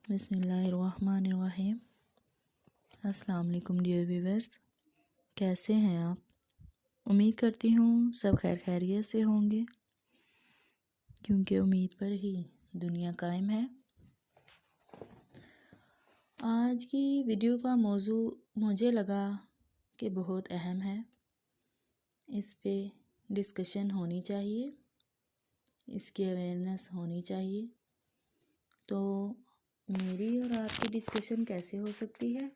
बिस्मिल्लाहिर्रहमानिर्रहीम। अस्सलाम वालेकुम डियर व्यूवर्स, कैसे हैं आप? उम्मीद करती हूँ सब खैर खैरियत से होंगे, क्योंकि उम्मीद पर ही दुनिया कायम है। आज की वीडियो का मौजू मुझे लगा कि बहुत अहम है, इस पे डिस्कशन होनी चाहिए, इसकी अवेयरनेस होनी चाहिए। तो मेरी और आपकी डिस्कशन कैसे हो सकती है?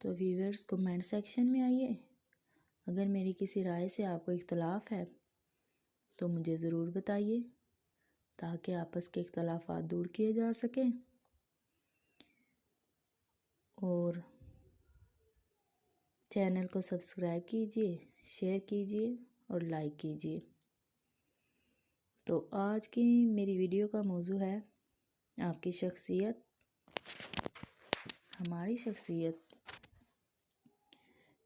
तो व्यूअर्स कमेंट सेक्शन में आइए। अगर मेरी किसी राय से आपको इख्तलाफ है तो मुझे ज़रूर बताइए, ताकि आपस के इख्तलाफात दूर किए जा सकें। और चैनल को सब्सक्राइब कीजिए, शेयर कीजिए और लाइक कीजिए। तो आज की मेरी वीडियो का मौजू है आपकी शख्सियत, हमारी शख्सियत।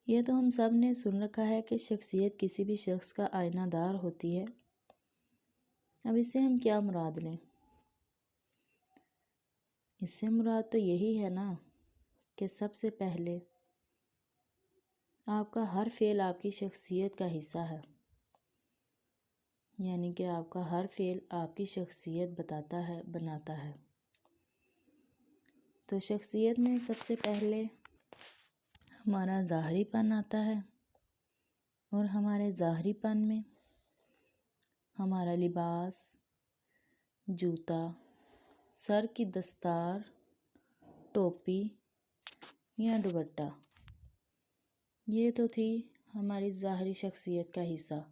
ये तो हम सब ने सुन रखा है कि शख्सियत किसी भी शख्स का आईनादार होती है। अब इससे हम क्या मुराद लें? इससे मुराद तो यही है ना कि सबसे पहले आपका हर फ़ेल आपकी शख्सियत का हिस्सा है, यानी कि आपका हर फ़ेल आपकी शख्सियत बताता है, बनाता है। तो शख्सियत में सबसे पहले हमारा ज़ाहरीपन आता है, और हमारे ज़ाहरीपन में हमारा लिबास, जूता, सर की दस्तार, टोपी या दुपट्टा, ये तो थी हमारी ज़ाहरी शख्सियत का हिस्सा,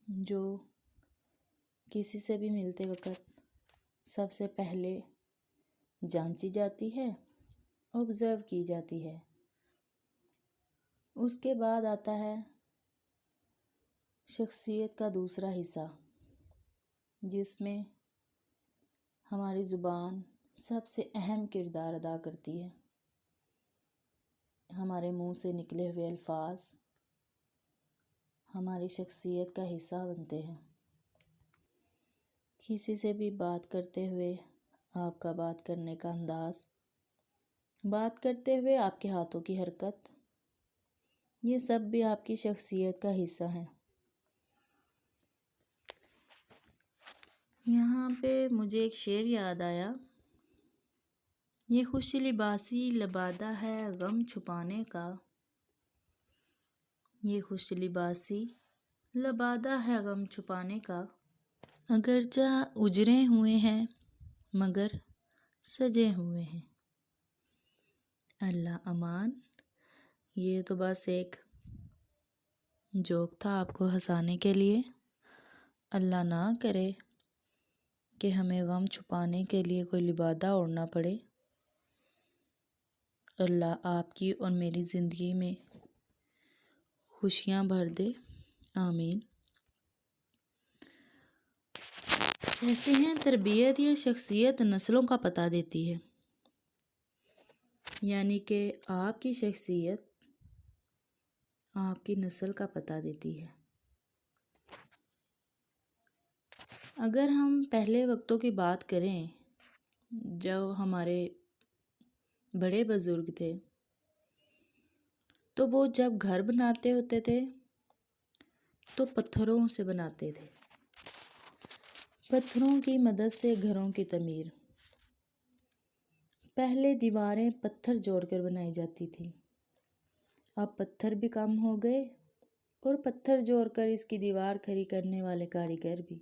जो किसी से भी मिलते वक्त सबसे पहले जांची जाती है, ऑब्ज़र्व की जाती है। उसके बाद आता है शख्सियत का दूसरा हिस्सा, जिसमें हमारी ज़ुबान सबसे अहम किरदार अदा करती है। हमारे मुंह से निकले हुए अल्फाज हमारी शख्सियत का हिस्सा बनते हैं। किसी से भी बात करते हुए आपका बात करने का अंदाज़, बात करते हुए आपके हाथों की हरकत, ये सब भी आपकी शख्सियत का हिस्सा है। यहाँ पे मुझे एक शेर याद आया, ये खुशी लिबासी लबादा है गम छुपाने का, ये खुशी लिबासी लबादा है गम छुपाने का, अगरचा उजरे हुए हैं मगर सजे हुए हैं। अल्लाह अमान। ये तो बस एक जोक था आपको हंसाने के लिए। अल्लाह ना करे कि हमें गम छुपाने के लिए कोई लिबादा ओढ़ना पड़े। अल्लाह आपकी और मेरी ज़िंदगी में खुशियाँ भर दे, आमीन। कहते हैं तरबियत या शख्सियत नस्लों का पता देती है, यानी कि आपकी शख्सियत आपकी नस्ल का पता देती है। अगर हम पहले वक्तों की बात करें, जब हमारे बड़े बुजुर्ग थे, तो वो जब घर बनाते होते थे तो पत्थरों से बनाते थे। पत्थरों की मदद से घरों की तमीर। पहले दीवारें पत्थर जोड़कर बनाई जाती थी, अब पत्थर भी कम हो गए और पत्थर जोड़कर इसकी दीवार खड़ी करने वाले कारीगर भी।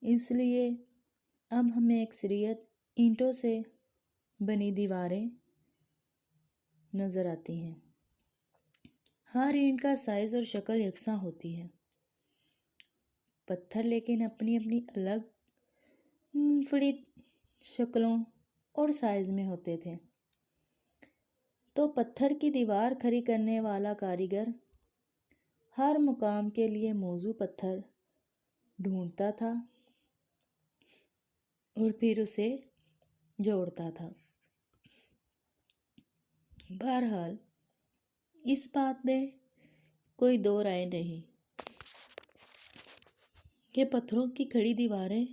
इसलिए अब हमें अक्सरियत ईंटों से बनी दीवारें नज़र आती हैं। हर ईंट का साइज़ और शक्ल यकसा होती है। पत्थर लेकिन अपनी अपनी अलग मुनफरिद शक्लों और साइज़ में होते थे। तो पत्थर की दीवार खड़ी करने वाला कारीगर हर मुकाम के लिए मौजू पत्थर ढूंढता था और फिर उसे जोड़ता था। बहरहाल इस बात में कोई दो राय नहीं कि पत्थरों की खड़ी दीवारें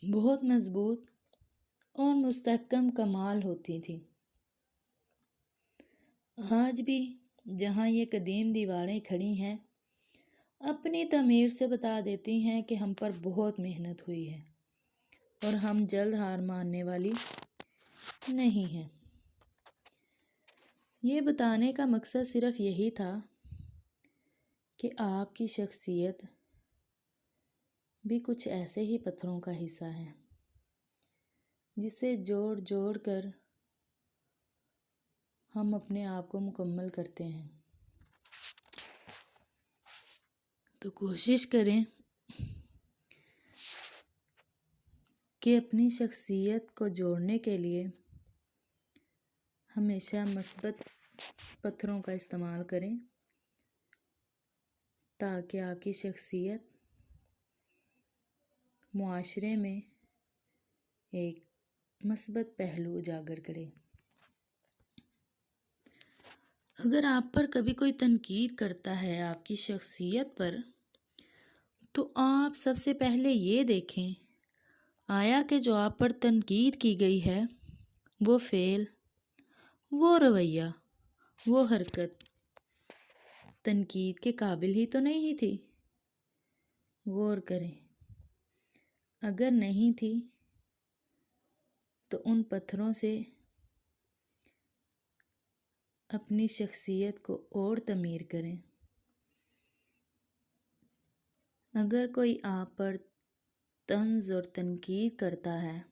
बहुत मजबूत और मुस्तहकम कमाल होती थी। आज भी जहाँ ये कदीम दीवारें खड़ी हैं, अपनी तमीर से बता देती हैं कि हम पर बहुत मेहनत हुई है और हम जल्द हार मानने वाली नहीं हैं। ये बताने का मकसद सिर्फ यही था कि आपकी शख्सियत भी कुछ ऐसे ही पत्थरों का हिस्सा है जिसे जोड़ जोड़ कर हम अपने आप को मुकम्मल करते हैं। तो कोशिश करें कि अपनी शख्सियत को जोड़ने के लिए हमेशा मस्बत पत्थरों का इस्तेमाल करें ताकि आपकी शख्सियत मुआशरे में एक मस्बत पहलू उजागर करे। अगर आप पर कभी कोई तनकीद करता है आपकी शख्सियत पर, तो आप सबसे पहले ये देखें आया कि जो आप पर तनकीद की गई है वो फ़ेल, वो रवैया, वो हरकत तनकीद के काबिल ही तो नहीं थी। गौर करें, अगर नहीं थी तो उन पत्थरों से अपनी शख्सियत को और तमीर करें। अगर कोई आप पर तंज और तनकीद करता है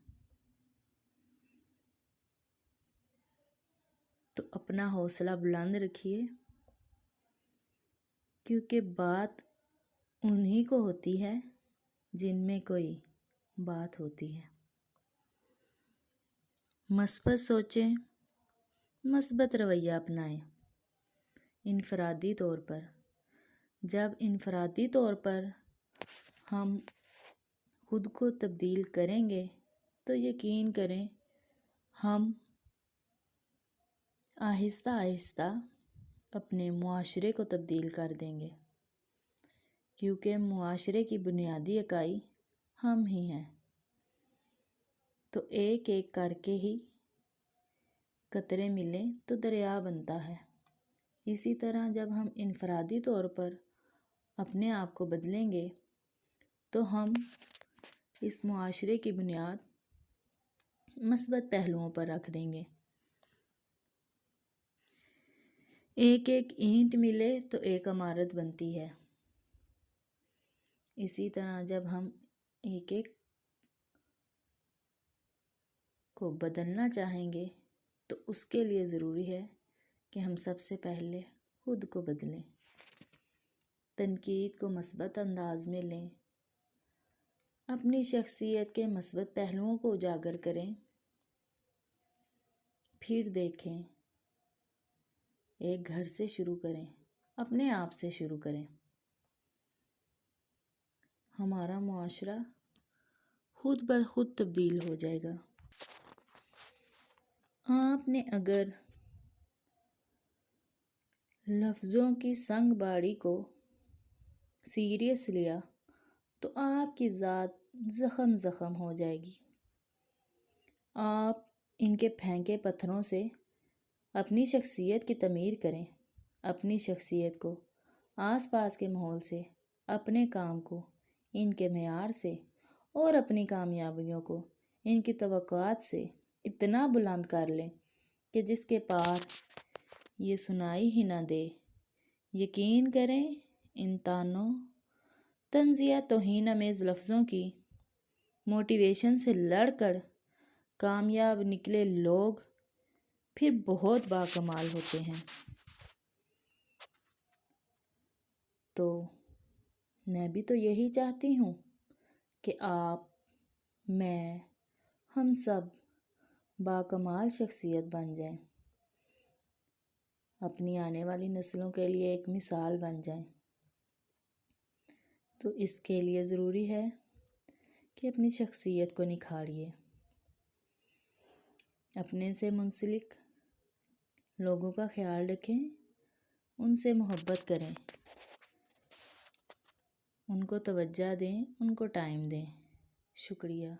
तो अपना हौसला बुलंद रखिए, क्योंकि बात उन्हीं को होती है जिनमें कोई बात होती है। मस्बत सोचें, मस्बत रवैया अपनाएं। इनफरादी तौर पर, जब इनफरादी तौर पर हम खुद को तब्दील करेंगे तो यकीन करें हम आहिस्ता आहिस्ता अपने मुआशरे को तब्दील कर देंगे, क्योंकि मुआशरे की बुनियादी इकाई हम ही हैं। तो एक एक करके ही कतरे मिलें तो दरिया बनता है। इसी तरह जब हम इनफरादी तौर पर अपने आप को बदलेंगे तो हम इस मुआशरे की बुनियाद मस्बत पहलुओं पर रख देंगे। एक एक ईंट मिले तो एक इमारत बनती है। इसी तरह जब हम एक एक को बदलना चाहेंगे तो उसके लिए ज़रूरी है कि हम सबसे पहले खुद को बदलें, तनकीद को मस्बत अंदाज में लें, अपनी शख्सियत के मस्बत पहलुओं को उजागर करें। फिर देखें, एक घर से शुरू करें, अपने आप से शुरू करें। हमारा मुआशरा खुद ब खुद तब्दील हो जाएगा। आपने अगर लफ्ज़ों की संगबाड़ी को सीरियस लिया तो आपकी ज़ात ज़ख़म ज़ख़म हो जाएगी। आप इनके फेंके पत्थरों से अपनी शख्सियत की तमीर करें। अपनी शख्सियत को आसपास के माहौल से, अपने काम को इनके मेयार से और अपनी कामयाबियों को इनकी तवक्कुआत से इतना बुलंद कर लें कि जिसके पार ये सुनाई ही ना दे। यकीन करें, इन तानों, तंज़िया, तौहीन आमेज़ लफ्ज़ों की मोटिवेशन से लड़कर कामयाब निकले लोग फिर बहुत बाकमाल होते हैं। तो मैं भी तो यही चाहती हूँ कि आप, मैं, हम सब बाकमाल शख्सियत बन जाएं, अपनी आने वाली नस्लों के लिए एक मिसाल बन जाएं। तो इसके लिए ज़रूरी है कि अपनी शख्सियत को निखारिए, अपने से मुंसलिक लोगों का ख्याल रखें, उनसे मोहब्बत करें, उनको तवज्जो दें, उनको टाइम दें। शुक्रिया।